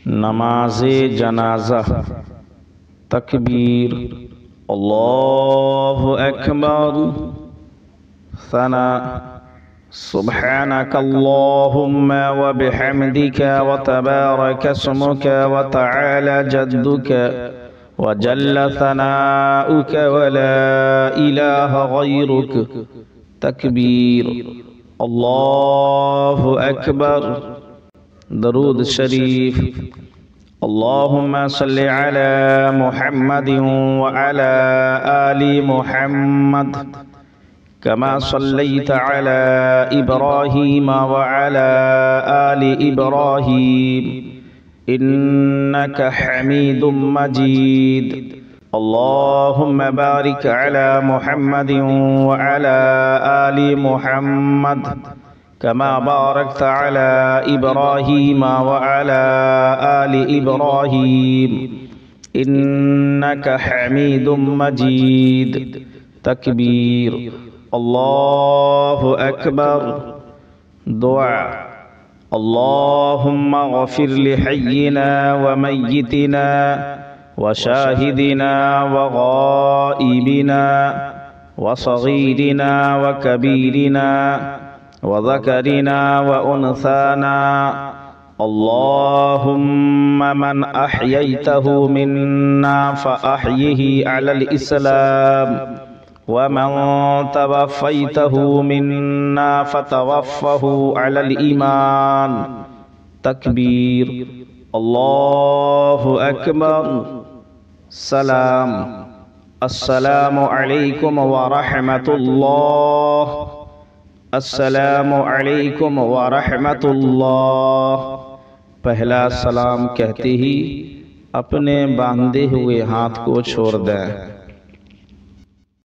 नमाज़े जनाजा। तकबीर अल्लाहु अकबर। सना सुब्हानक अल्लाहुम्मा व बिहम्दिका व तबारक अस्मुका व तआला जद्दुका व जल्ल सनाउका व ला इलाहा गैरुक। तकबीर अल्लाहु अकबर। दरूद शरीफ। अल्लाहुम्मा सल्लि अला मुहम्मदिन व अला आलि मुहम्मद कमा सल्लैता अला इब्राहीम व अला आलि इब्राहीम इन्नका हमीदुम मजीद। अल्लाहुम्मा बारिक अला मुहम्मदिन व अला आलि मुहम्मद कमा बारकता अला इब्राहीम व अला आलि इब्राहीम इन्नका हमीदुम मजीद। तकबीर अल्लाहु अकबर। दुआ अल्लाहुम्मा गफिर लिहय्यिना व मय्यितिना व शाहिदिना व गाइबिना व सगीरिना व कबीरिना व ज़करिना व उन्साना। अल्लाहुम्मा मन अह्यैतहु मिन्ना फ़अह्यिही अलल इस्लाम व मन तवफ़्फ़ैतहु मिन्ना फ़तवफ़्फ़हु अलल ईमान। तकबीर अल्लाहु अकबर। सलाम अस्सलामु अलैकुम व रहमतुल्लाह। अस्सलामु अलैकुम व रहमतुल्लाह। पहला सलाम कहते ही अपने बांधे हुए हाथ को छोड़ दें।